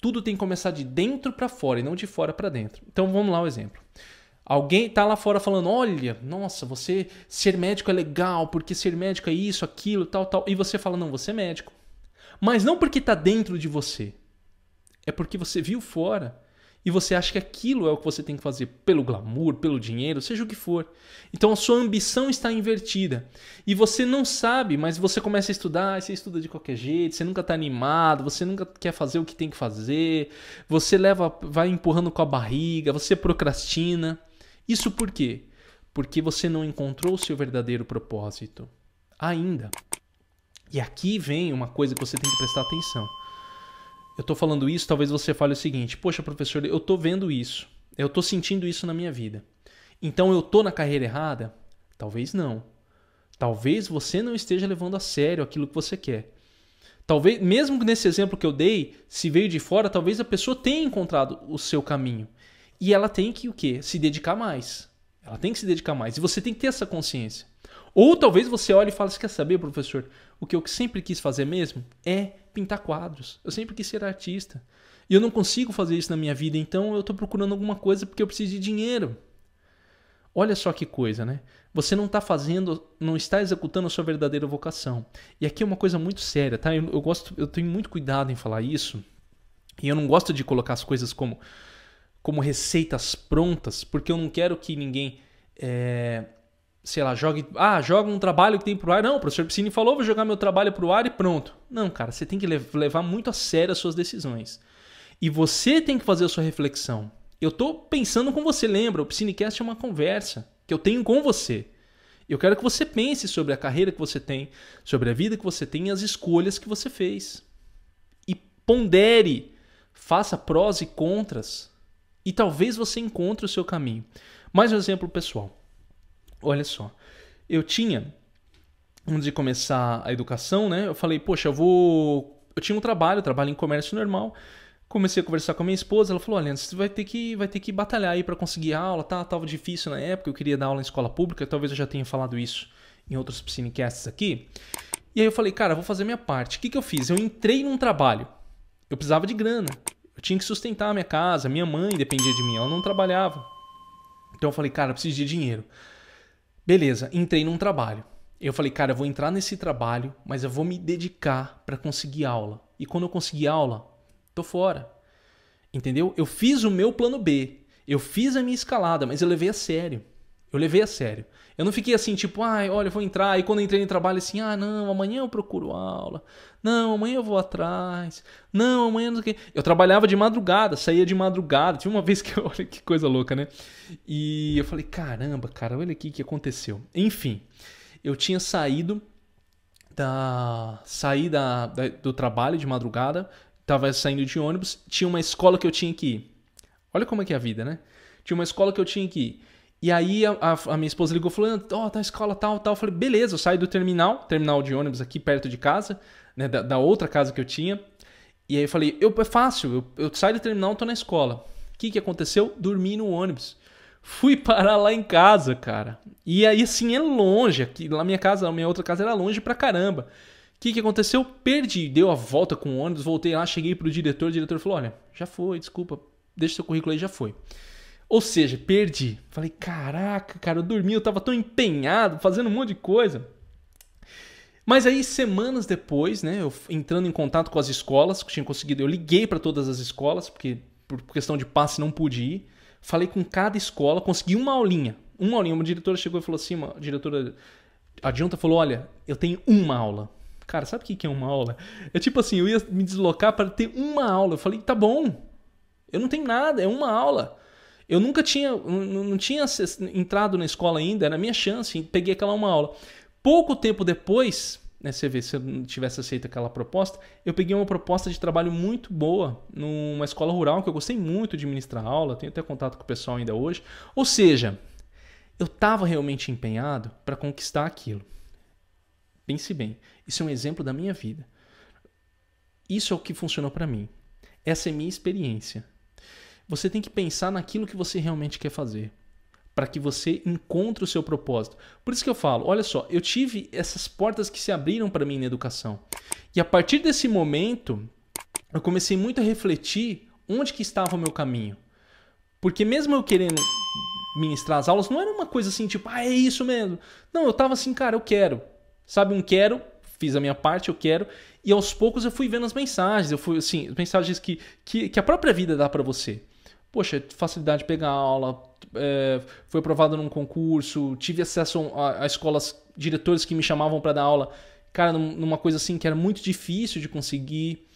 tudo tem que começar de dentro para fora e não de fora para dentro. Então vamos lá o exemplo. Alguém tá lá fora falando, olha, nossa, você ser médico é legal, porque ser médico é isso, aquilo, tal, tal. E você fala, não, você é médico. Mas não porque tá dentro de você. É porque você viu fora e você acha que aquilo é o que você tem que fazer pelo glamour, pelo dinheiro, seja o que for. Então a sua ambição está invertida. E você não sabe, mas você começa a estudar, você estuda de qualquer jeito, você nunca está animado, você nunca quer fazer o que tem que fazer, você vai empurrando com a barriga, você procrastina. Isso por quê? Porque você não encontrou o seu verdadeiro propósito ainda. E aqui vem uma coisa que você tem que prestar atenção. Eu estou falando isso, talvez você fale o seguinte, poxa professor, eu estou vendo isso, eu estou sentindo isso na minha vida. Então eu estou na carreira errada? Talvez não. Talvez você não esteja levando a sério aquilo que você quer. Talvez, mesmo nesse exemplo que eu dei, se veio de fora, talvez a pessoa tenha encontrado o seu caminho. E ela tem que o quê? Se dedicar mais. Ela tem que se dedicar mais. E você tem que ter essa consciência. Ou talvez você olhe e fale, você quer saber, professor, o que eu sempre quis fazer mesmo é pintar quadros. Eu sempre quis ser artista. E eu não consigo fazer isso na minha vida, então eu estou procurando alguma coisa porque eu preciso de dinheiro. Olha só que coisa, né? Você não está fazendo, não está executando a sua verdadeira vocação. E aqui é uma coisa muito séria, tá? Eu tenho muito cuidado em falar isso. E eu não gosto de colocar as coisas como receitas prontas, porque eu não quero que ninguém, sei lá, joga um trabalho que tem pro ar. Não, o professor Piscine falou, vou jogar meu trabalho pro ar e pronto. Não, cara, você tem que levar muito a sério as suas decisões. E você tem que fazer a sua reflexão. Eu tô pensando com você, lembra? O Piscinecast é uma conversa que eu tenho com você. Eu quero que você pense sobre a carreira que você tem, sobre a vida que você tem e as escolhas que você fez. E pondere, faça prós e contras. E talvez você encontre o seu caminho. Mais um exemplo pessoal. Olha só. Eu tinha, antes de começar a educação, né? Eu falei, poxa, eu tinha um trabalho em comércio normal. Comecei a conversar com a minha esposa, ela falou, olha, você vai ter que batalhar aí para conseguir aula, tá? Tava difícil na época, eu queria dar aula em escola pública, talvez eu já tenha falado isso em outros Piscinecasts aqui. E aí eu falei, cara, vou fazer a minha parte. O que eu fiz? Eu entrei num trabalho. Eu precisava de grana. Eu tinha que sustentar a minha casa, minha mãe dependia de mim, ela não trabalhava. Então eu falei, cara, eu preciso de dinheiro. Beleza, entrei num trabalho. Eu falei, cara, eu vou entrar nesse trabalho, mas eu vou me dedicar para conseguir aula. E quando eu conseguir aula, tô fora. Entendeu? Eu fiz o meu plano B. Eu fiz a minha escalada, mas eu levei a sério. Eu não fiquei assim, tipo, olha, eu vou entrar. E quando eu entrei no trabalho, assim, não, amanhã eu procuro aula. Não, amanhã eu vou atrás. Não, amanhã não sei o quê. Eu trabalhava de madrugada, saía de madrugada. Tinha uma vez que, olha que coisa louca, né? E eu falei, caramba, cara, olha aqui o que aconteceu. Enfim, eu tinha saído do trabalho de madrugada, tava saindo de ônibus, tinha uma escola que eu tinha que ir. Olha como é que é a vida, né? Tinha uma escola que eu tinha que ir. E aí a minha esposa ligou falando, tá a escola tal. Eu falei, beleza, eu saio do terminal de ônibus aqui perto de casa, né, da outra casa que eu tinha. E aí eu falei, é fácil, eu saio do terminal, tô na escola. O que aconteceu? Dormi no ônibus. Fui parar lá em casa, cara. E aí assim, é longe, aqui, lá a minha outra casa era longe pra caramba. O que aconteceu? Perdi, deu a volta com o ônibus, voltei lá, cheguei pro diretor, o diretor falou, olha, já foi, desculpa, deixa seu currículo aí, já foi. Ou seja, perdi. Falei, caraca, cara, eu dormi, eu tava tão empenhado, fazendo um monte de coisa. Mas aí, semanas depois, né, eu entrando em contato com as escolas, que eu tinha conseguido, eu liguei para todas as escolas, porque por questão de passe não pude ir. Falei com cada escola, consegui uma aulinha. Uma diretora chegou e falou assim, a diretora adjunta falou, olha, eu tenho uma aula. Cara, sabe o que é uma aula? É tipo assim, eu ia me deslocar para ter uma aula. Eu falei, tá bom, eu não tenho nada, é uma aula. Eu nunca não tinha entrado na escola ainda, era a minha chance, peguei aquela uma aula. Pouco tempo depois, né, você vê, se eu não tivesse aceito aquela proposta, eu peguei uma proposta de trabalho muito boa numa escola rural, que eu gostei muito de ministrar aula, tenho até contato com o pessoal ainda hoje. Ou seja, eu estava realmente empenhado para conquistar aquilo. Pense bem, isso é um exemplo da minha vida. Isso é o que funcionou para mim. Essa é a minha experiência. Você tem que pensar naquilo que você realmente quer fazer, para que você encontre o seu propósito. Por isso que eu falo, olha só, eu tive essas portas que se abriram para mim na educação. E a partir desse momento, eu comecei muito a refletir onde que estava o meu caminho. Porque mesmo eu querendo ministrar as aulas, não era uma coisa assim, tipo, é isso mesmo. Não, eu tava assim, cara, eu quero. Sabe, quero, fiz a minha parte, eu quero. E aos poucos eu fui vendo as mensagens. Eu fui, assim, mensagens que a própria vida dá pra você. Poxa, facilidade de pegar aula, foi aprovado num concurso, tive acesso a escolas, diretores que me chamavam para dar aula, cara, numa coisa assim que era muito difícil de conseguir.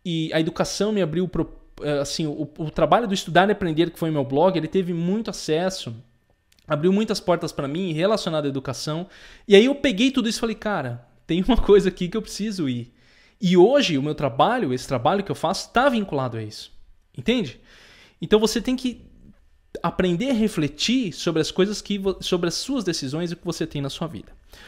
E a educação me abriu, assim, o trabalho do Estudar e Aprender, que foi meu blog, ele teve muito acesso, abriu muitas portas para mim relacionado à educação. E aí eu peguei tudo isso e falei, cara, tem uma coisa aqui que eu preciso ir. E hoje o meu trabalho, esse trabalho que eu faço, está vinculado a isso. Entende? Então você tem que aprender a refletir sobre as coisas sobre as suas decisões e o que você tem na sua vida.